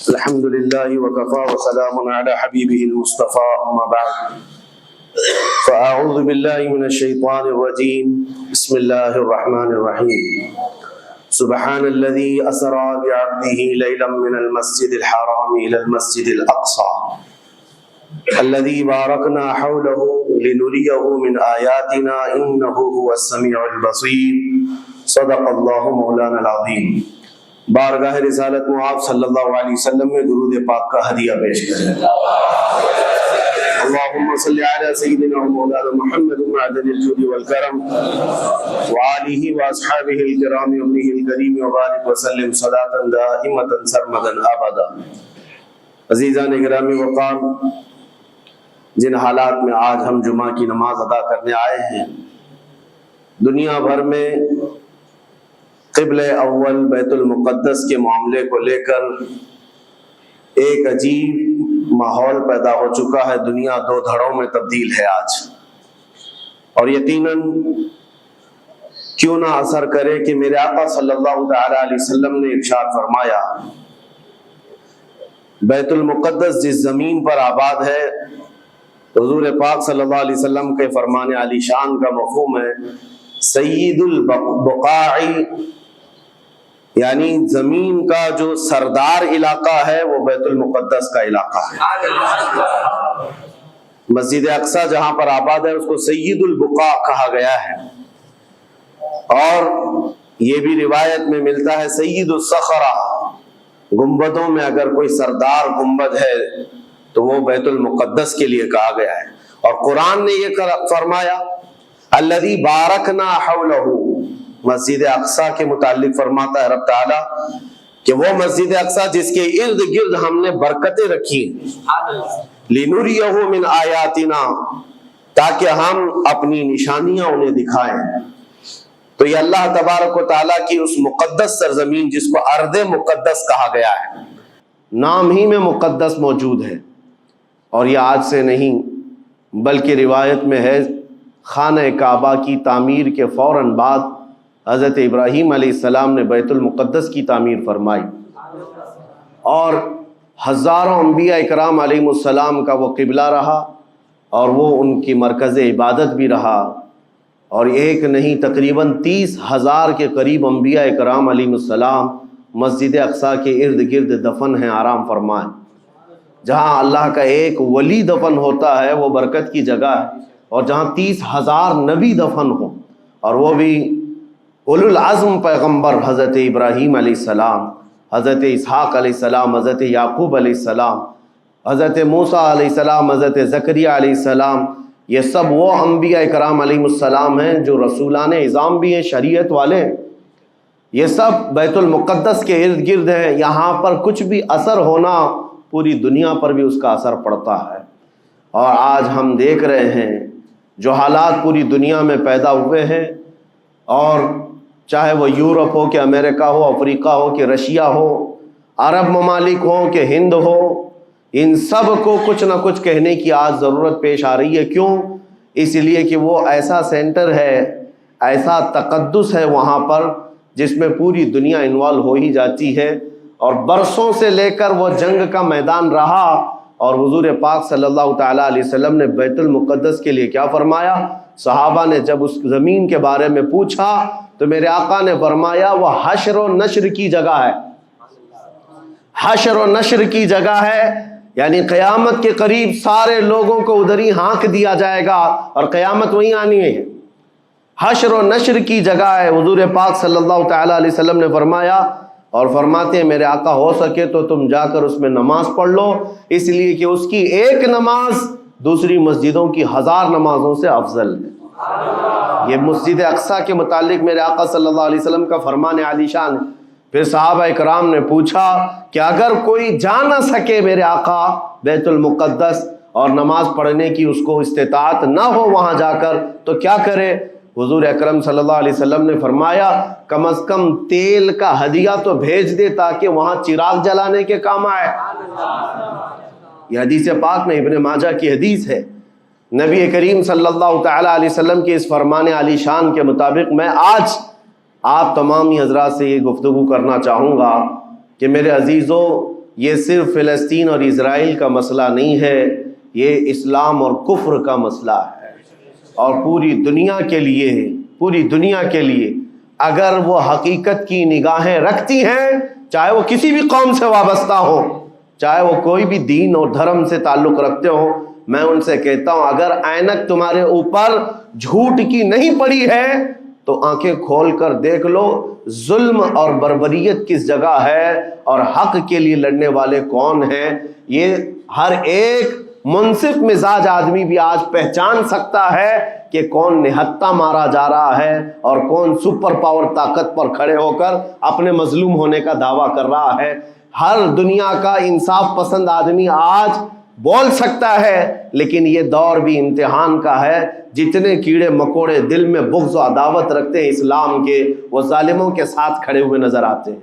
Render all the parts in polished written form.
الحمد لله وكفى وسلام على حبيبه المصطفى أما بعد فأعوذ بالله من الشيطان الرجيم بسم الله الرحمن الرحيم سبحان الذي أسرى بعبده ليلا من المسجد الحرام إلى المسجد الأقصى الذي باركنا حوله لنريه من آياتنا إنه هو السميع البصير صدق الله مولانا العظيم۔ بارگاہ رسالت معاذ صلی اللہ علیہ وسلم میں درود پاک کا ہدیہ پیش کریں۔ اللهم صل على سيدنا ومولانا محمد معدن الجود والكرم وآله وأصحابه الكرام وابنه الكريم وبارك وسلم صلاة دائمة سرمدا أبدا۔ عزیزان گرامی وقار، جن حالات میں آج ہم جمعہ کی نماز ادا کرنے آئے ہیں، دنیا بھر میں قبلہ اول بیت المقدس کے معاملے کو لے کر ایک عجیب ماحول پیدا ہو چکا ہے۔ دنیا دو دھڑوں میں تبدیل ہے آج، اور یقیناً کیوں نہ اثر کرے کہ میرے آقا صلی اللہ تعالی علیہ وسلم نے ارشاد فرمایا، بیت المقدس جس زمین پر آباد ہے، حضور پاک صلی اللہ علیہ وسلم کے فرمان علی شان کا مفہوم ہے سید البقاع، یعنی زمین کا جو سردار علاقہ ہے وہ بیت المقدس کا علاقہ ہے۔ مسجد اقصی جہاں پر آباد ہے اس کو سید البقاع کہا گیا ہے، اور یہ بھی روایت میں ملتا ہے سید الصخرہ، گنبدوں میں اگر کوئی سردار گنبد ہے تو وہ بیت المقدس کے لیے کہا گیا ہے۔ اور قرآن نے یہ فرمایا الذی بارکنا حولہ، مسجد اقصی کے متعلق فرماتا ہے رب تعالیٰ کہ وہ مسجد اقصی جس کے ارد گرد ہم نے برکتیں رکھی لنریہ من آیاتنا، تاکہ ہم اپنی نشانیاں انہیں دکھائیں۔ تو یہ اللہ تبارک و تعالیٰ کی اس مقدس سرزمین جس کو ارض مقدس کہا گیا ہے، نام ہی میں مقدس موجود ہے، اور یہ آج سے نہیں بلکہ روایت میں ہے خانہ کعبہ کی تعمیر کے فوراً بعد حضرت ابراہیم علیہ السلام نے بیت المقدس کی تعمیر فرمائی، اور ہزاروں انبیاء اکرام علیہ السلام کا وہ قبلہ رہا، اور وہ ان کی مرکز عبادت بھی رہا، اور ایک نہیں تقریباً 30,000 کے قریب انبیاء اکرام علیہ السلام مسجد اقصی کے ارد گرد دفن ہیں، آرام فرمائیں۔ جہاں اللہ کا ایک ولی دفن ہوتا ہے وہ برکت کی جگہ ہے، اور جہاں 30,000 نبی دفن ہو، اور وہ بھی اولو العزم پیغمبر حضرت ابراہیم علیہ السلام، حضرت اسحاق علیہ السلام، حضرت یعقوب علیہ السلام، حضرت موسیٰ علیہ السلام، حضرت زکریا علیہ السلام، یہ سب وہ انبیاء اکرام علیہ السلام ہیں جو رسولان اعظام بھی ہیں، شریعت والے ہیں۔ یہ سب بیت المقدس کے ارد گرد ہیں۔ یہاں پر کچھ بھی اثر ہونا پوری دنیا پر بھی اس کا اثر پڑتا ہے، اور آج ہم دیکھ رہے ہیں جو حالات پوری دنیا میں پیدا ہوئے ہیں، اور چاہے وہ یورپ ہو کہ امریکہ ہو، افریقہ ہو کہ رشیا ہو، عرب ممالک ہو کہ ہند ہو، ان سب کو کچھ نہ کچھ کہنے کی آج ضرورت پیش آ رہی ہے۔ کیوں؟ اس لیے کہ وہ ایسا سینٹر ہے، ایسا تقدس ہے وہاں پر جس میں پوری دنیا انوالو ہو ہی جاتی ہے، اور برسوں سے لے کر وہ جنگ کا میدان رہا، اور حضور پاک صلی اللہ تعالیٰ علیہ وسلم نے بیت المقدس کے لیے کیا فرمایا؟ صحابہ نے جب اس زمین کے بارے میں پوچھا تو میرے آقا نے فرمایا وہ حشر و نشر کی جگہ ہے، حشر و نشر کی جگہ ہے، یعنی قیامت کے قریب سارے لوگوں کو ادھر ہی ہانک دیا جائے گا، اور قیامت وہیں آنی ہے۔ حشر و نشر کی جگہ ہے، حضور پاک صلی اللہ تعالیٰ علیہ وسلم نے فرمایا، اور فرماتے ہیں میرے آقا ہو سکے تو تم جا کر اس میں نماز پڑھ لو، اس لیے کہ اس کی ایک نماز دوسری مسجدوں کی 1000 نمازوں سے افضل ہے۔ یہ مسجد اقصی کے متعلق میرے آقا صلی اللہ علیہ وسلم کا فرمان علی شان ہے۔ پھر صحابہ اکرام نے پوچھا کہ اگر کوئی جا نہ سکے میرے آقا بیت المقدس اور نماز پڑھنے کی اس کو استطاعت نہ ہو وہاں جا کر تو کیا کرے؟ حضور اکرم صلی اللہ علیہ وسلم نے فرمایا کم از کم تیل کا ہدیہ تو بھیج دے تاکہ وہاں چراغ جلانے کے کام آئے۔ یہ حدیث پاک میں ابن ماجہ کی حدیث ہے۔ نبی کریم صلی اللہ تعالیٰ علیہ وسلم کے اس فرمان علی شان کے مطابق میں آج آپ تمامی حضرات سے یہ گفتگو کرنا چاہوں گا کہ میرے عزیزوں، یہ صرف فلسطین اور اسرائیل کا مسئلہ نہیں ہے، یہ اسلام اور کفر کا مسئلہ ہے، اور پوری دنیا کے لیے ہے، پوری دنیا کے لیے اگر وہ حقیقت کی نگاہیں رکھتی ہیں، چاہے وہ کسی بھی قوم سے وابستہ ہو، چاہے وہ کوئی بھی دین اور دھرم سے تعلق رکھتے ہو، میں ان سے کہتا ہوں اگر اینک تمہارے اوپر جھوٹ کی نہیں پڑی ہے تو آنکھیں کھول کر دیکھ لو ظلم اور بربریت کس جگہ ہے اور حق کے لیے لڑنے والے کون ہیں۔ یہ ہر ایک منصف مزاج آدمی بھی آج پہچان سکتا ہے کہ کون نہتہ مارا جا رہا ہے اور کون سپر پاور طاقت پر کھڑے ہو کر اپنے مظلوم ہونے کا دعویٰ کر رہا ہے۔ ہر دنیا کا انصاف پسند آدمی آج بول سکتا ہے، لیکن یہ دور بھی امتحان کا ہے۔ جتنے کیڑے مکوڑے دل میں بغض و عداوت رکھتے ہیں اسلام کے، وہ ظالموں کے ساتھ کھڑے ہوئے نظر آتے ہیں،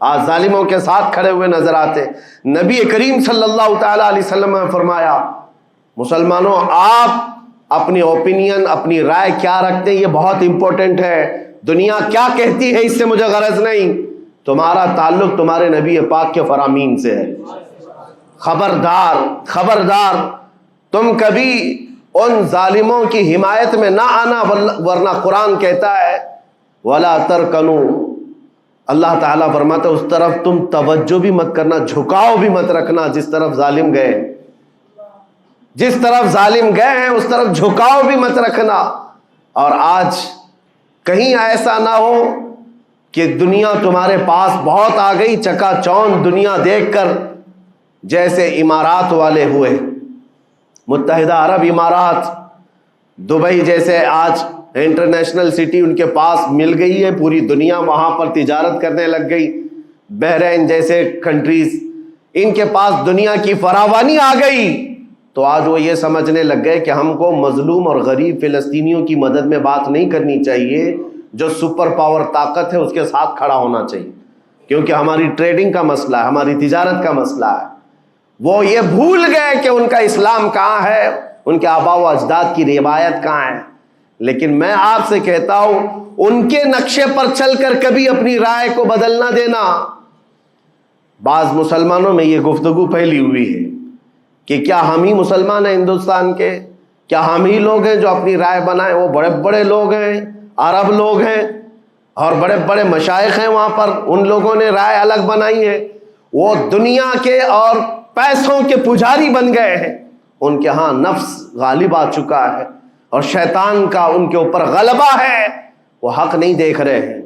آج ظالموں کے ساتھ کھڑے ہوئے نظر آتے ہیں۔ نبی کریم صلی اللہ تعالی علیہ وسلم نے فرمایا مسلمانوں آپ اپنی اوپینین، اپنی رائے کیا رکھتے ہیں یہ بہت امپورٹنٹ ہے، دنیا کیا کہتی ہے اس سے مجھے غرض نہیں، تمہارا تعلق تمہارے نبی پاک کے فرامین سے ہے۔ خبردار خبردار تم کبھی ان ظالموں کی حمایت میں نہ آنا، ورنہ قرآن کہتا ہے وَلَا تَرْكَنُوا، اللہ تعالیٰ فرماتا ہے اس طرف تم توجہ بھی مت کرنا، جھکاؤ بھی مت رکھنا، جس طرف ظالم گئے، جس طرف ظالم گئے ہیں اس طرف جھکاؤ بھی مت رکھنا۔ اور آج کہیں ایسا نہ ہو کہ دنیا تمہارے پاس بہت آ گئی، چکا چوند دنیا دیکھ کر، جیسے امارات والے ہوئے، متحدہ عرب امارات، دبئی جیسے آج انٹرنیشنل سٹی ان کے پاس مل گئی ہے، پوری دنیا وہاں پر تجارت کرنے لگ گئی، بحرین جیسے کنٹریز، ان کے پاس دنیا کی فراوانی آ گئی، تو آج وہ یہ سمجھنے لگ گئے کہ ہم کو مظلوم اور غریب فلسطینیوں کی مدد میں بات نہیں کرنی چاہیے، جو سپر پاور طاقت ہے اس کے ساتھ کھڑا ہونا چاہیے، کیونکہ ہماری ٹریڈنگ کا مسئلہ ہے، ہماری تجارت کا مسئلہ ہے۔ وہ یہ بھول گئے کہ ان کا اسلام کہاں ہے، ان کے آباء و اجداد کی روایت کہاں ہے۔ لیکن میں آپ سے کہتا ہوں ان کے نقشے پر چل کر کبھی اپنی رائے کو بدل نہ دینا۔ بعض مسلمانوں میں یہ گفتگو پھیلی ہوئی ہے کہ کیا ہم ہی مسلمان ہیں ہندوستان کے، کیا ہم ہی لوگ ہیں جو اپنی رائے بنائیں، وہ بڑے بڑے لوگ ہیں، عرب لوگ ہیں اور بڑے بڑے مشائخ ہیں وہاں پر، ان لوگوں نے رائے الگ بنائی ہے، وہ دنیا کے اور پیسوں کے پجاری بن گئے ہیں، ان کے ہاں نفس غالب آ چکا ہے اور شیطان کا ان کے اوپر غلبہ ہے، وہ حق نہیں دیکھ رہے ہیں۔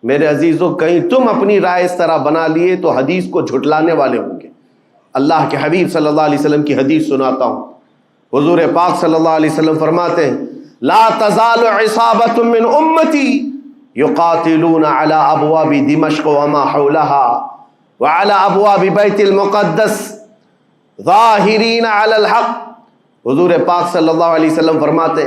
میرے عزیزوں کہیں تم اپنی رائے اس طرح بنا لیے تو حدیث کو جھٹلانے والے ہوں گے۔ اللہ کے حبیب صلی اللہ علیہ وسلم کی حدیث سناتا ہوں، حضور پاک صلی اللہ علیہ وسلم فرماتے ہیں لا تزال عصابۃ من امتی یقاتلون علی ابواب دمشق وما حولها وعلى ابواب بیت المقدس ظاہرین علی الحق۔ حضور پاک صلی اللہ علیہ وسلم فرماتے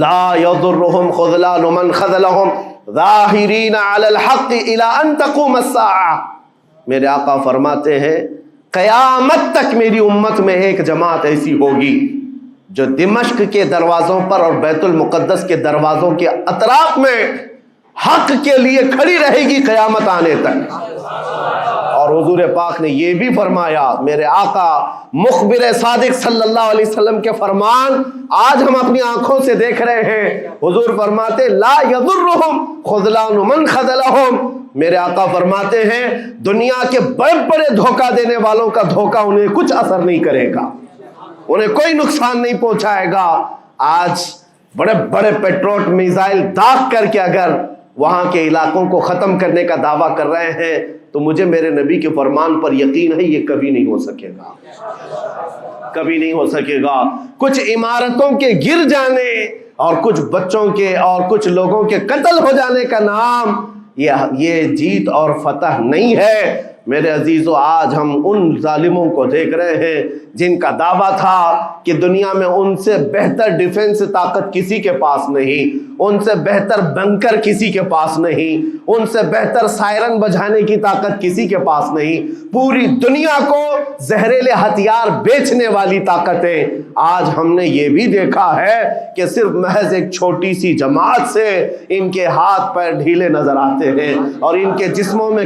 لا یضرهم خذلان من خذلهم ظاہرین علی الحق الى ان تقوم الساعہ۔ میرے آقا فرماتے ہیں قیامت تک میری امت میں ایک جماعت ایسی ہوگی جو دمشق کے دروازوں پر اور بیت المقدس کے دروازوں کے اطراف میں حق کے لیے کھڑی رہے گی قیامت آنے تک۔ اور حضور پاک نے یہ بھی فرمایا، میرے آقا مخبر صادق صلی اللہ علیہ وسلم کے فرمان آج ہم اپنی آنکھوں سے دیکھ رہے ہیں، حضور فرماتے لا یضرهم خذلان من خذلهم۔ میرے آقا فرماتے ہیں دنیا کے بڑے بڑے دھوکہ دینے والوں کا دھوکہ انہیں کچھ اثر نہیں کرے گا، انہیں کوئی نقصان نہیں پہنچائے گا۔ آج بڑے بڑے پیٹروٹ میزائل داغ کر کے اگر وہاں کے علاقوں کو ختم کرنے کا دعویٰ کر رہے ہیں تو مجھے میرے نبی کے فرمان پر یقین ہے یہ کبھی نہیں ہو سکے گا، کبھی نہیں ہو سکے گا۔ کچھ عمارتوں کے گر جانے اور کچھ بچوں کے اور کچھ لوگوں کے قتل ہو جانے کا نام یہ جیت اور فتح نہیں ہے۔ میرے عزیزو آج ہم ان ظالموں کو دیکھ رہے ہیں جن کا دعویٰ تھا کہ دنیا میں ان سے بہتر ڈیفنس طاقت کسی کے پاس نہیں، ان سے بہتر بنکر کسی کے پاس نہیں، ان سے بہتر سائرن بجانے کی طاقت کسی کے پاس نہیں، پوری دنیا کو زہریلے ہتھیار بیچنے والی طاقتیں۔ آج ہم نے یہ بھی دیکھا ہے کہ صرف محض ایک چھوٹی سی جماعت سے ان کے ہاتھ پیر ڈھیلے نظر آتے ہیں اور ان کے جسموں میں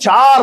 4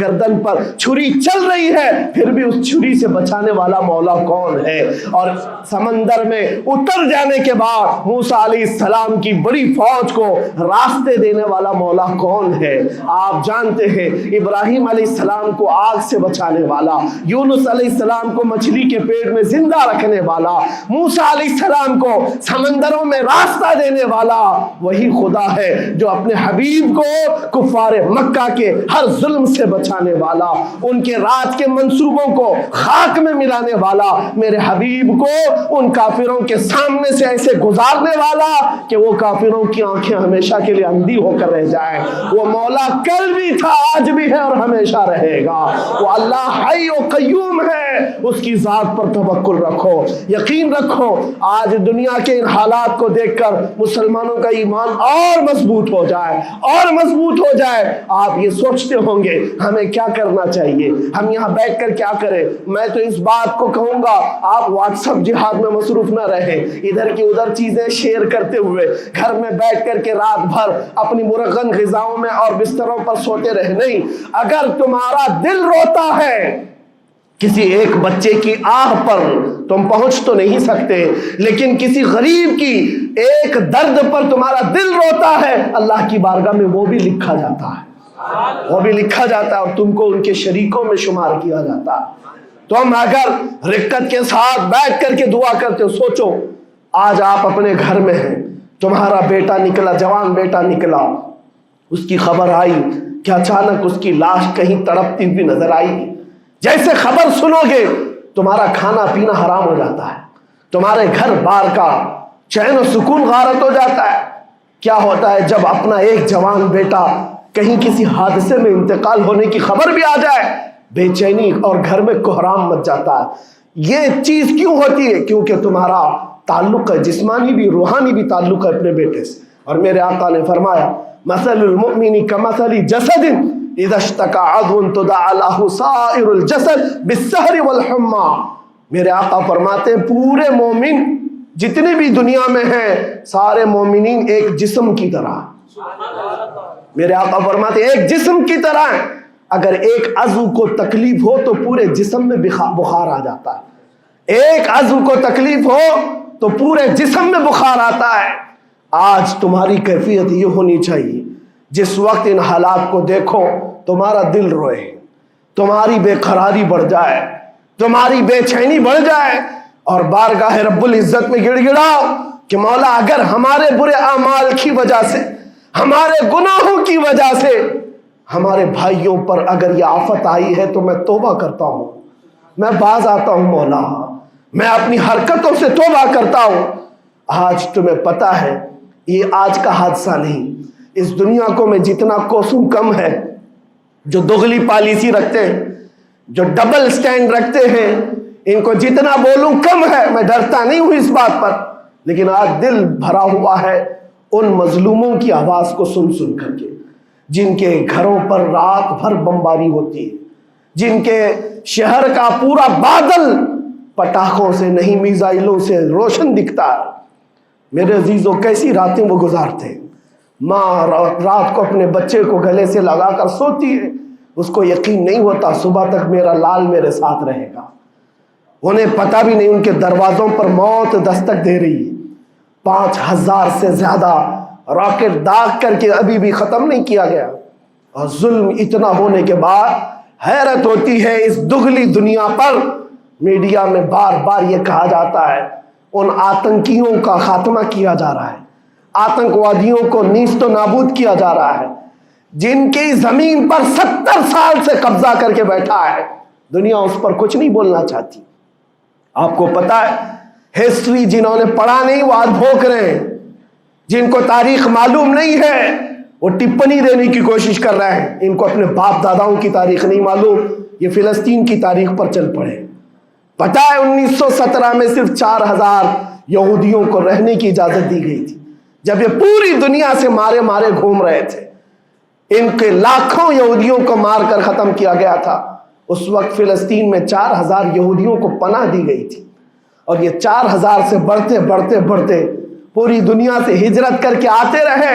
گردن پر چھری چل رہی ہے، پھر بھی اس چھری سے بچانے والا مولا کون ہے؟ اور سمندر میں اتر جانے کے بعد موسیٰ علیہ السلام کی بڑی فوج کو راستے دینے والا مولا کون ہے؟ آپ جانتے ہیں ابراہیم علیہ السلام کو آگ سے بچانے والا، یونس علیہ السلام کو مچھلی کے پیٹ میں زندہ رکھنے والا، موسیٰ علیہ السلام کو سمندروں میں راستہ دینے والا وہی خدا ہے جو اپنے حبیب کو کفار مکہ کے ہر ظلم سے بچانے والا، ان کے رات کے منصوبوں کو خاک میں ملانے والا، میرے حبیب کو ان کافروں کے سامنے سے ایسے گزارنے والا کہ وہ کافروں کی آنکھیں ہمیشہ کے لیے اندھی ہو کر رہ جائیں۔ وہ مولا کل بھی تھا، آج بھی ہے اور ہمیشہ رہے گا۔ وہ اللہ حی و قیوم ہے، اس کی ذات پر توکل رکھو، یقین رکھو۔ آج دنیا کے ان حالات کو دیکھ کر مسلمانوں کا ایمان اور مضبوط ہو جائے اور مضبوط ہو جائے۔ آپ یہ سوچتے ہوں گے ہمیں کیا کرنا چاہیے، ہم یہاں بیٹھ کر کیا کریں؟ میں تو اس بات کو کہوں گا آپ واٹس ایپ جہاد میں مصروف نہ رہیں، ادھر کی ادھر چیزیں شیئر کرتے ہوئے گھر میں بیٹھ کر کے رات بھر اپنی مرغن غذاؤں میں اور بستروں پر سوتے رہے نہیں۔ اگر تمہارا دل روتا ہے کسی ایک بچے کی آہ پر تم پہنچ تو نہیں سکتے، لیکن کسی غریب کی ایک درد پر تمہارا دل روتا ہے، اللہ کی بارگاہ میں وہ بھی لکھا جاتا ہے، وہ بھی لکھا جاتا ہے اور تم کو ان کے شریکوں میں شمار کیا جاتا ہے۔ تم اگر رقت کے ساتھ بیٹھ کر کے دعا کرتے ہو، سوچو آج آپ اپنے گھر میں ہیں، تمہارا بیٹا نکلا، جوان بیٹا نکلا، اس کی خبر آئی کہ اچانک اس کی لاش کہیں تڑپتی ہوئی نظر آئی، جیسے خبر سنو گے تمہارا کھانا پینا حرام ہو جاتا ہے، تمہارے گھر بار کا چین و سکون غارت ہو جاتا ہے۔ کیا ہوتا ہے جب اپنا ایک جوان بیٹا کہیں کسی حادثے میں انتقال ہونے کی خبر بھی آ جائے، بے چینی اور گھر میں کوہرام مچ جاتا ہے۔ یہ چیز کیوں ہوتی ہے؟ کیونکہ تمہارا تعلق ہے، جسمانی بھی روحانی بھی تعلق ہے اپنے بیٹے سے۔ اور میرے آقا نے فرمایا مثل المؤمن کمثل جسد اذا اشتكى عضو تداعى له سائر الجسد بالسهر والحمى۔ میرے آقا فرماتے ہیں پورے مومن جتنے بھی دنیا میں ہیں سارے مومنین ایک جسم کی طرح، میرے آقا فرماتے ہیں ایک جسم کی طرح ہیں، اگر ایک عضو کو تکلیف ہو تو پورے جسم میں بخار آ جاتا ہے، ایک عضو کو تکلیف ہو تو پورے جسم میں بخار آتا ہے۔ آج تمہاری کیفیت یہ ہونی چاہیے جس وقت ان حالات کو دیکھو تمہارا دل روئے، تمہاری بے قراری بڑھ جائے، تمہاری بے چینی بڑھ جائے اور بارگاہ رب العزت میں گڑ گڑاؤ کہ مولا اگر ہمارے برے اعمال کی وجہ سے، ہمارے گناہوں کی وجہ سے ہمارے بھائیوں پر اگر یہ آفت آئی ہے تو میں توبہ کرتا ہوں، میں باز آتا ہوں مولا، میں اپنی حرکتوں سے توبہ کرتا ہوں۔ آج تمہیں پتہ ہے یہ آج کا حادثہ نہیں، اس دنیا کو میں جتنا کوسوں کم ہے جو دغلی پالیسی رکھتے ہیں، جو ڈبل سٹینڈ رکھتے ہیں، ان کو جتنا بولوں کم ہے، میں ڈرتا نہیں ہوں اس بات پر، لیکن آج دل بھرا ہوا ہے ان مظلوموں کی آواز کو سن سن کر کے، جن کے گھروں پر رات بھر بمباری ہوتی ہے، جن کے شہر کا پورا بادل پٹاخوں سے نہیں میزائلوں سے روشن دکھتا ہے۔ میرے عزیزوں کیسی راتیں وہ گزارتے ہیں، ماں رات کو اپنے بچے کو گلے سے لگا کر سوتی ہے، اس کو یقین نہیں ہوتا صبح تک میرا لال میرے ساتھ رہے گا، انہیں پتہ بھی نہیں ان کے دروازوں پر موت دستک دے رہی ہے۔ 5000 سے زیادہ راکٹ داغ کر کے ابھی بھی ختم نہیں کیا گیا، اور ظلم اتنا ہونے کے بعد حیرت ہوتی ہے اس دگلی دنیا پر میڈیا میں بار بار یہ کہا جاتا ہے ان آتنکیوں کا خاتمہ کیا جا رہا ہے، آتنکوادیوں کو نیست و نابود کیا جا رہا ہے، جن کی زمین پر 70 سال سے قبضہ کر کے بیٹھا ہے، دنیا اس پر کچھ نہیں بولنا چاہتی۔ آپ کو پتا ہے ہسٹری جنہوں نے پڑھا نہیں وہ آج بھوک رہے ہیں، جن کو تاریخ معلوم نہیں ہے وہ ٹپنی دینے کی کوشش کر رہے ہیں، ان کو اپنے باپ داداؤں کی تاریخ نہیں معلوم، یہ فلسطین کی تاریخ پر چل پڑے۔ پتہ ہے 1917 میں صرف 4000 یہودیوں کو رہنے کی اجازت دی گئی تھی، جب یہ پوری دنیا سے مارے مارے گھوم رہے تھے، ان کے لاکھوں یہودیوں کو مار کر ختم کیا گیا تھا۔ اس وقت فلسطین میں 4000 یہودیوں کو پناہ دی گئی تھی، اور یہ 4000 سے بڑھتے بڑھتے بڑھتے پوری دنیا سے ہجرت کر کے آتے رہے،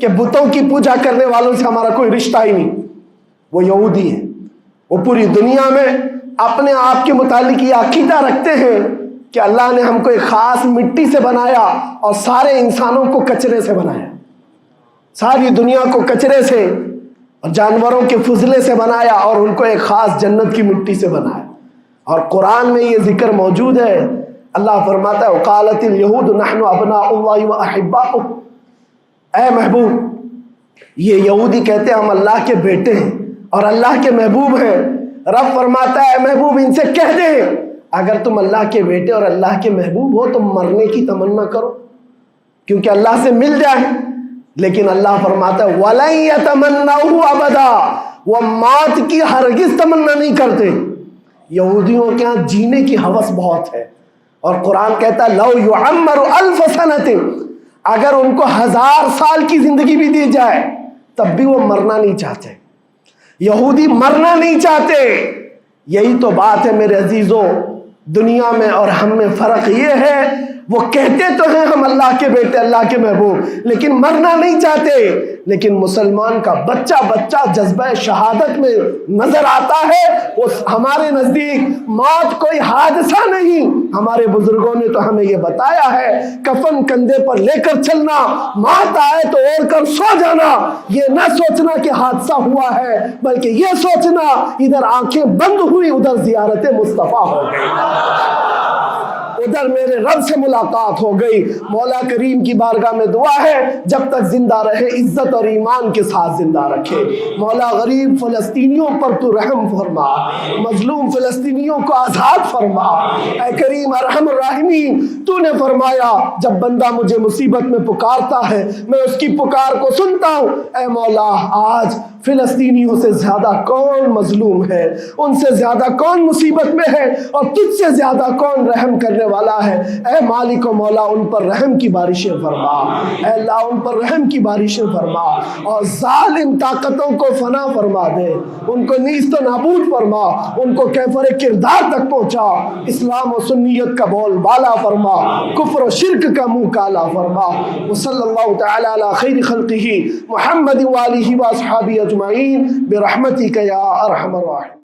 کہ بتوں کی پوجا کرنے والوں سے ہمارا کوئی رشتہ ہی نہیں، وہ یہودی ہیں۔ وہ پوری دنیا میں اپنے آپ کے متعلق یہ عقیدہ رکھتے ہیں کہ اللہ نے ہم کو ایک خاص مٹی سے بنایا اور سارے انسانوں کو کچرے سے بنایا، ساری دنیا کو کچرے سے اور جانوروں کے فضلے سے بنایا اور ان کو ایک خاص جنت کی مٹی سے بنایا۔ اور قرآن میں یہ ذکر موجود ہے، اللہ فرماتا ہے وقالت الیہود نحن ابناء اللہ واحباؤہ، اے محبوب یہ یہودی کہتے ہیں ہم اللہ کے بیٹے ہیں اور اللہ کے محبوب ہیں۔ رب فرماتا ہے اے محبوب ان سے کہہ دے اگر تم اللہ کے بیٹے اور اللہ کے محبوب ہو تو مرنے کی تمنا کرو کیونکہ اللہ سے مل جائے، لیکن اللہ فرماتا ہے وَلَن يَتَمَنَّوْهُ أَبَدًا، وہ موت کی ہرگز تمنا نہیں کرتے۔ یہودیوں کے ہاں جینے کی ہوس بہت ہے، اور قرآن کہتا ہے لَوْ يُعَمَّرُ أَلْفَ سَنَةٍ، اگر ان کو 1000 سال کی زندگی بھی دی جائے تب بھی وہ مرنا نہیں چاہتے۔ یہودی مرنا نہیں چاہتے۔ یہی تو بات ہے میرے عزیزوں، دنیا میں اور ہم میں فرق یہ ہے وہ کہتے تو ہیں ہم اللہ کے بیٹے اللہ کے محبوب لیکن مرنا نہیں چاہتے، لیکن مسلمان کا بچہ جذبہ شہادت میں نظر آتا ہے۔ وہ ہمارے نزدیک موت کوئی حادثہ نہیں، ہمارے بزرگوں نے تو ہمیں یہ بتایا ہے کفن کندھے پر لے کر چلنا، موت آئے تو اوڑھ کر سو جانا، یہ نہ سوچنا کہ حادثہ ہوا ہے بلکہ یہ سوچنا ادھر آنکھیں بند ہوئی ادھر زیارت مصطفیٰ ہو گئی، ادھر میرے رب سے ملاقات ہو گئی۔ مولا کریم کی بارگاہ میں دعا ہے جب تک زندہ رہے عزت اور ایمان کے ساتھ زندہ رکھے۔ مولا غریب فلسطینیوں پر تو رحم فرما، مظلوم فلسطینیوں کو آزاد فرما۔ اے کریم ارحم الراحمین، تو نے فرمایا جب بندہ مجھے مصیبت میں پکارتا ہے میں اس کی پکار کو سنتا ہوں۔ اے مولا آج فلسطینیوں سے زیادہ کون مظلوم ہے، ان سے زیادہ کون مصیبت میں ہے اور تجھ سے زیادہ کون رحم کرنے والا ہے۔ اے مالک و مولا ان پر رحم کی بارشیں فرما، اے اللہ ان پر رحم کی بارشیں فرما اور ظالم طاقتوں کو فنا فرما دے، ان کو نیست و نابود فرما، ان کو کیفر کردار تک پہنچا، اسلام و سنیت کا بول بالا فرما، کفر و شرک کا منہ کالا فرما۔ وصلی اللہ تعالی علی خیر خلقہ محمد وآلہ واصحابہ اجمعین برحمتک یا ارحم الراحمین۔